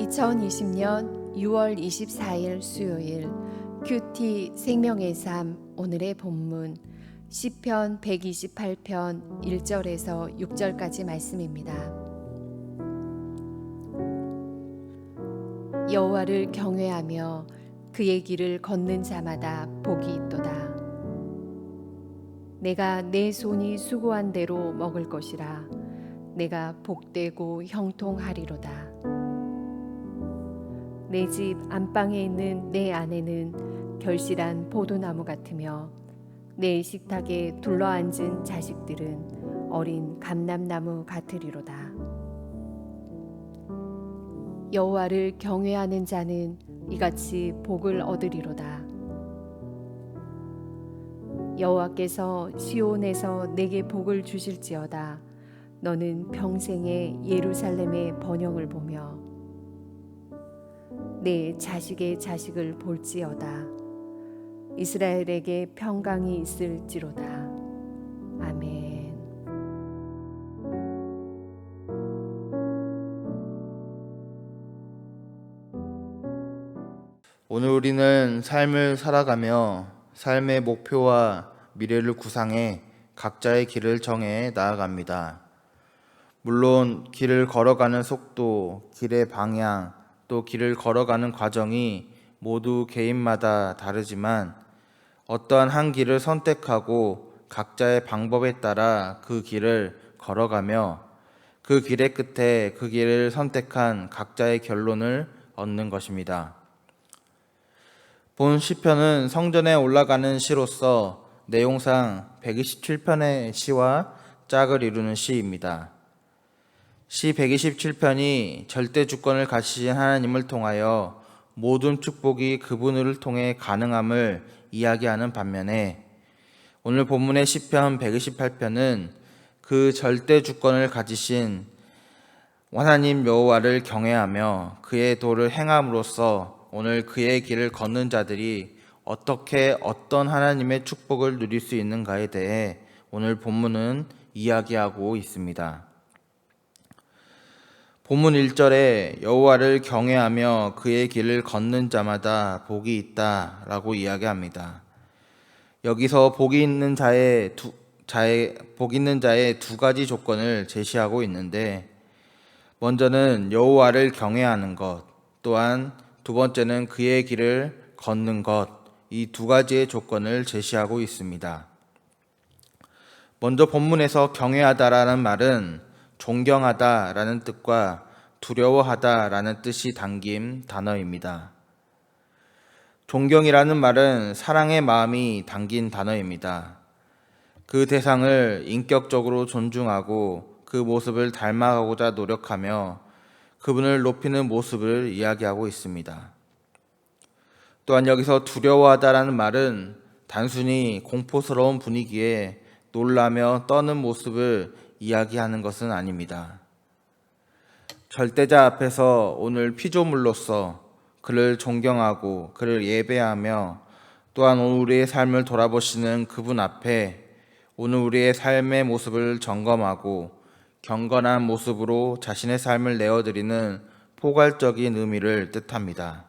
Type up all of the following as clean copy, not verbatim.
2020년 6월 24일 수요일 큐티 생명의 삶 오늘의 본문 시편 128편 1절에서 6절까지 말씀입니다. 여호와를 경외하며 그의 길을 걷는 자마다 복이 있도다. 내가 내 손이 수고한 대로 먹을 것이라. 내가 복되고 형통하리로다. 내 집 안방에 있는 내 아내는 결실한 포도나무 같으며 내 식탁에 둘러앉은 자식들은 어린 감람나무 같으리로다. 여호와를 경외하는 자는 이같이 복을 얻으리로다. 여호와께서 시온에서 내게 복을 주실지어다. 너는 평생에 예루살렘의 번영을 보며 내 자식의 자식을 볼지어다. 이스라엘에게 평강이 있을지로다. 아멘. 오늘 우리는 삶을 살아가며 삶의 목표와 미래를 구상해 각자의 길을 정해 나아갑니다. 물론 길을 걸어가는 속도, 길의 방향, 또 길을 걸어가는 과정이 모두 개인마다 다르지만 어떠한 한 길을 선택하고 각자의 방법에 따라 그 길을 걸어가며 그 길의 끝에 그 길을 선택한 각자의 결론을 얻는 것입니다. 본 시편은 성전에 올라가는 시로서 내용상 127편의 시와 짝을 이루는 시입니다. 시 127편이 절대 주권을 가지신 하나님을 통하여 모든 축복이 그분을 통해 가능함을 이야기하는 반면에 오늘 본문의 시편 128편은 그 절대 주권을 가지신 하나님 여호와를 경외하며 그의 도를 행함으로써 오늘 그의 길을 걷는 자들이 어떻게 어떤 하나님의 축복을 누릴 수 있는가에 대해 오늘 본문은 이야기하고 있습니다. 본문 1절에 여호와를 경외하며 그의 길을 걷는 자마다 복이 있다라고 이야기합니다. 여기서 복 있는 자의 두 가지 조건을 제시하고 있는데 먼저는 여호와를 경외하는 것, 또한 두 번째는 그의 길을 걷는 것, 이 두 가지의 조건을 제시하고 있습니다. 먼저 본문에서 경외하다라는 말은 존경하다라는 뜻과 두려워하다라는 뜻이 담긴 단어입니다. 존경이라는 말은 사랑의 마음이 담긴 단어입니다. 그 대상을 인격적으로 존중하고 그 모습을 닮아가고자 노력하며 그분을 높이는 모습을 이야기하고 있습니다. 또한 여기서 두려워하다라는 말은 단순히 공포스러운 분위기에 놀라며 떠는 모습을 이야기하는 것은 아닙니다. 절대자 앞에서 오늘 피조물로서 그를 존경하고 그를 예배하며 또한 오늘 우리의 삶을 돌아보시는 그분 앞에 오늘 우리의 삶의 모습을 점검하고 경건한 모습으로 자신의 삶을 내어드리는 포괄적인 의미를 뜻합니다.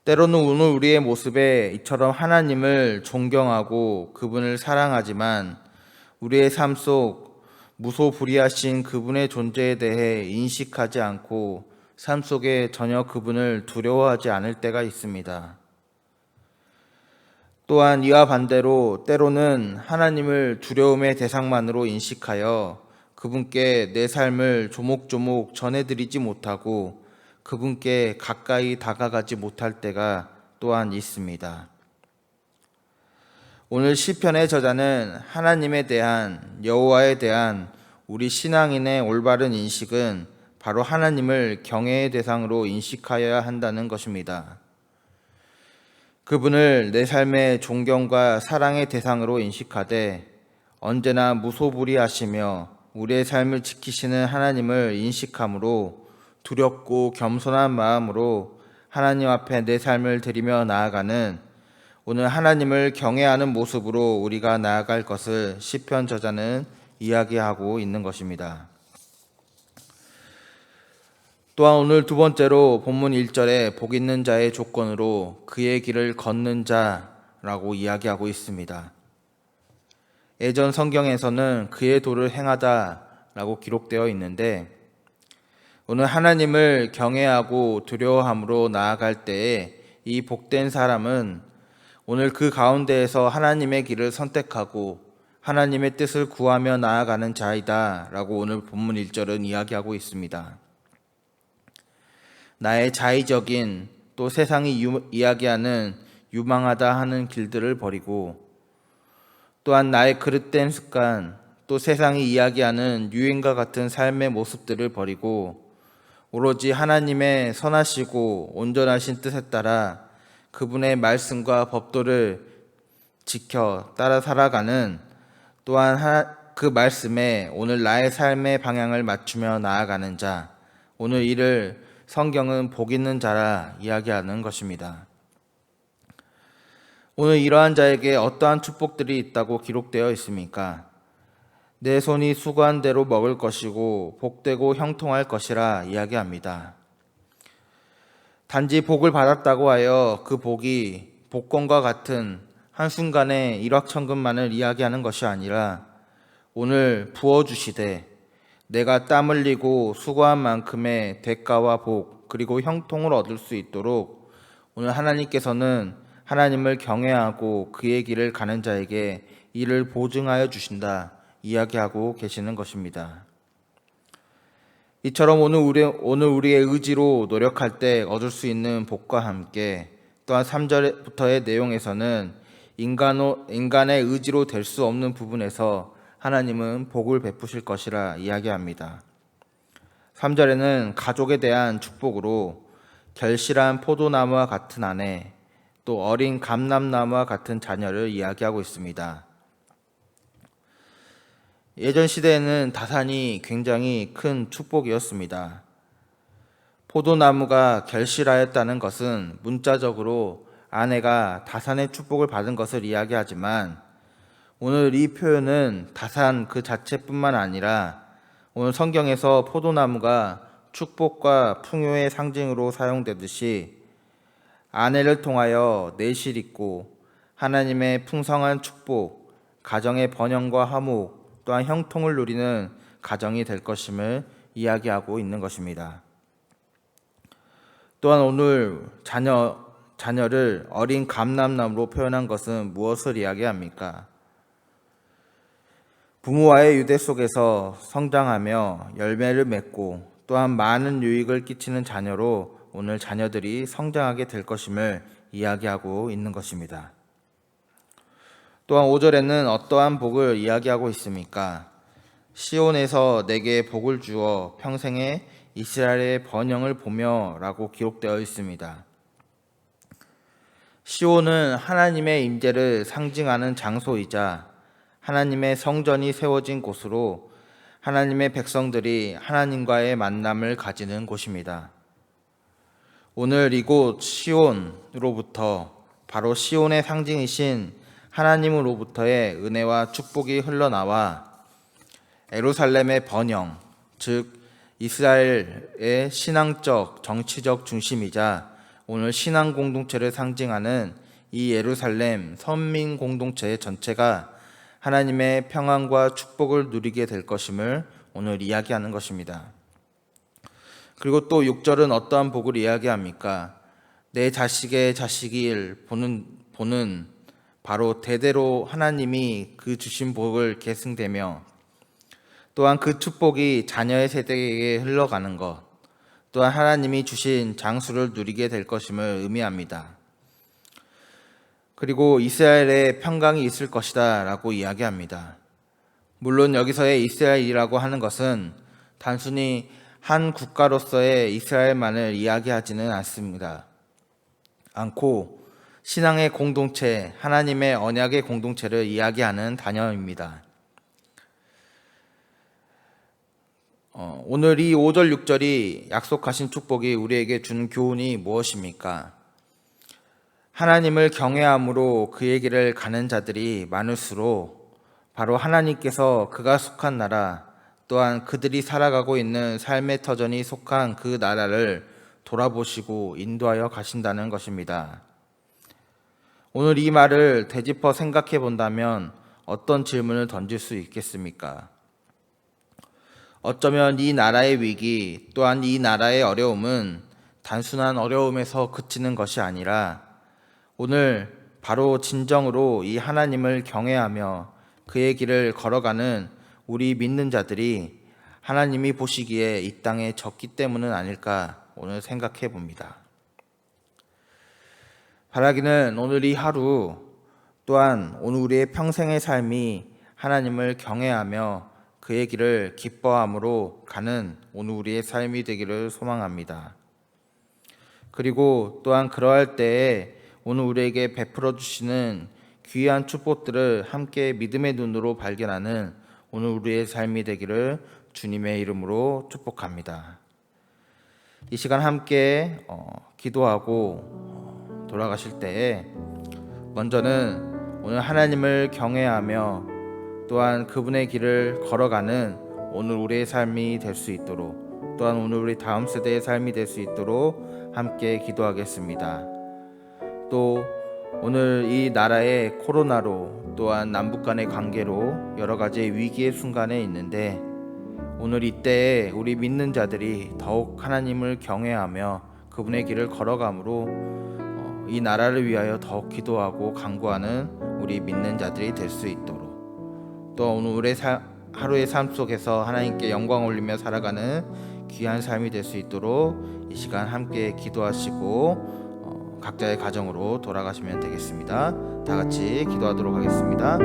때로는 오늘 우리의 모습에 이처럼 하나님을 존경하고 그분을 사랑하지만 우리의 삶 속 무소불위하신 그분의 존재에 대해 인식하지 않고 삶 속에 전혀 그분을 두려워하지 않을 때가 있습니다. 또한 이와 반대로 때로는 하나님을 두려움의 대상만으로 인식하여 그분께 내 삶을 조목조목 전해드리지 못하고 그분께 가까이 다가가지 못할 때가 또한 있습니다. 오늘 시편의 저자는 하나님에 대한, 여호와에 대한 우리 신앙인의 올바른 인식은 바로 하나님을 경외의 대상으로 인식하여야 한다는 것입니다. 그분을 내 삶의 존경과 사랑의 대상으로 인식하되 언제나 무소불위하시며 우리의 삶을 지키시는 하나님을 인식함으로 두렵고 겸손한 마음으로 하나님 앞에 내 삶을 드리며 나아가는 오늘 하나님을 경외하는 모습으로 우리가 나아갈 것을 시편 저자는 이야기하고 있는 것입니다. 또한 오늘 두 번째로 본문 1절에 복 있는 자의 조건으로 그의 길을 걷는 자라고 이야기하고 있습니다. 예전 성경에서는 그의 도를 행하다라고 기록되어 있는데 오늘 하나님을 경외하고 두려워함으로 나아갈 때에 이 복된 사람은 오늘 그 가운데에서 하나님의 길을 선택하고 하나님의 뜻을 구하며 나아가는 자이다 라고 오늘 본문 1절은 이야기하고 있습니다. 나의 자의적인 또 세상이 이야기하는 유망하다 하는 길들을 버리고 또한 나의 그릇된 습관 또 세상이 이야기하는 유행과 같은 삶의 모습들을 버리고 오로지 하나님의 선하시고 온전하신 뜻에 따라 그분의 말씀과 법도를 지켜 따라 살아가는 또한 그 말씀에 오늘 나의 삶의 방향을 맞추며 나아가는 자, 오늘 이를 성경은 복 있는 자라 이야기하는 것입니다. 오늘 이러한 자에게 어떠한 축복들이 있다고 기록되어 있습니까? 내 손이 수고한 대로 먹을 것이고 복되고 형통할 것이라 이야기합니다. 단지 복을 받았다고 하여 그 복이 복권과 같은 한순간의 일확천금만을 이야기하는 것이 아니라 오늘 부어주시되 내가 땀 흘리고 수고한 만큼의 대가와 복 그리고 형통을 얻을 수 있도록 오늘 하나님께서는 하나님을 경외하고 그의 길을 가는 자에게 이를 보증하여 주신다 이야기하고 계시는 것입니다. 이처럼 오늘 우리의 의지로 노력할 때 얻을 수 있는 복과 함께 또한 3절부터의 내용에서는 인간의 의지로 될 수 없는 부분에서 하나님은 복을 베푸실 것이라 이야기합니다. 3절에는 가족에 대한 축복으로 결실한 포도나무와 같은 아내 또 어린 감람나무와 같은 자녀를 이야기하고 있습니다. 예전 시대에는 다산이 굉장히 큰 축복이었습니다. 포도나무가 결실하였다는 것은 문자적으로 아내가 다산의 축복을 받은 것을 이야기하지만 오늘 이 표현은 다산 그 자체뿐만 아니라 오늘 성경에서 포도나무가 축복과 풍요의 상징으로 사용되듯이 아내를 통하여 내실 있고 하나님의 풍성한 축복, 가정의 번영과 화목 또한 형통을 누리는 가정이 될 것임을 이야기하고 있는 것입니다. 또한 오늘 자녀를 어린 감람나무로 표현한 것은 무엇을 이야기합니까? 부모와의 유대 속에서 성장하며 열매를 맺고 또한 많은 유익을 끼치는 자녀로 오늘 자녀들이 성장하게 될 것임을 이야기하고 있는 것입니다. 또한 5절에는 어떠한 복을 이야기하고 있습니까? 시온에서 내게 복을 주어 평생에 이스라엘의 번영을 보며 라고 기록되어 있습니다. 시온은 하나님의 임재를 상징하는 장소이자 하나님의 성전이 세워진 곳으로 하나님의 백성들이 하나님과의 만남을 가지는 곳입니다. 오늘 이곳 시온으로부터 바로 시온의 상징이신 하나님으로부터의 은혜와 축복이 흘러나와 예루살렘의 번영, 즉 이스라엘의 신앙적, 정치적 중심이자 오늘 신앙 공동체를 상징하는 이 예루살렘 선민 공동체 전체가 하나님의 평안과 축복을 누리게 될 것임을 오늘 이야기하는 것입니다. 그리고 또 6절은 어떠한 복을 이야기합니까? 내 자식의 자식을 보는 바로 대대로 하나님이 그 주신 복을 계승되며 또한 그 축복이 자녀의 세대에게 흘러가는 것 또한 하나님이 주신 장수를 누리게 될 것임을 의미합니다. 그리고 이스라엘에 평강이 있을 것이다 라고 이야기합니다. 물론 여기서의 이스라엘이라고 하는 것은 단순히 한 국가로서의 이스라엘만을 이야기하지는 않고 신앙의 공동체, 하나님의 언약의 공동체를 이야기하는 단어입니다. 오늘 이 5절, 6절이 약속하신 축복이 우리에게 주는 교훈이 무엇입니까? 하나님을 경외함으로 그의 길을 가는 자들이 많을수록 바로 하나님께서 그가 속한 나라, 또한 그들이 살아가고 있는 삶의 터전이 속한 그 나라를 돌아보시고 인도하여 가신다는 것입니다. 오늘 이 말을 되짚어 생각해 본다면 어떤 질문을 던질 수 있겠습니까? 어쩌면 이 나라의 위기 또한 이 나라의 어려움은 단순한 어려움에서 그치는 것이 아니라 오늘 바로 진정으로 이 하나님을 경외하며 그의 길을 걸어가는 우리 믿는 자들이 하나님이 보시기에 이 땅에 적기 때문은 아닐까 오늘 생각해 봅니다. 바라기는 오늘 이 하루 또한 오늘 우리의 평생의 삶이 하나님을 경외하며 그의 길을 기뻐함으로 가는 오늘 우리의 삶이 되기를 소망합니다. 그리고 또한 그러할 때에 오늘 우리에게 베풀어 주시는 귀한 축복들을 함께 믿음의 눈으로 발견하는 오늘 우리의 삶이 되기를 주님의 이름으로 축복합니다. 이 시간 함께 기도하고 돌아가실 때에 먼저는 오늘 하나님을 경외하며 또한 그분의 길을 걸어가는 오늘 우리의 삶이 될 수 있도록 또한 오늘 우리 다음 세대의 삶이 될 수 있도록 함께 기도하겠습니다. 또 오늘 이 나라의 코로나로 또한 남북 간의 관계로 여러 가지 위기의 순간에 있는데 오늘 이때에 우리 믿는 자들이 더욱 하나님을 경외하며 그분의 길을 걸어감으로 이 나라를 위하여 더욱 기도하고 간구하는 우리 믿는 자들이 될 수 있도록 또 오늘 우리의 하루의 삶 속에서 하나님께 영광 올리며 살아가는 귀한 삶이 될 수 있도록 이 시간 함께 기도하시고 각자의 가정으로 돌아가시면 되겠습니다. 다 같이 기도하도록 하겠습니다.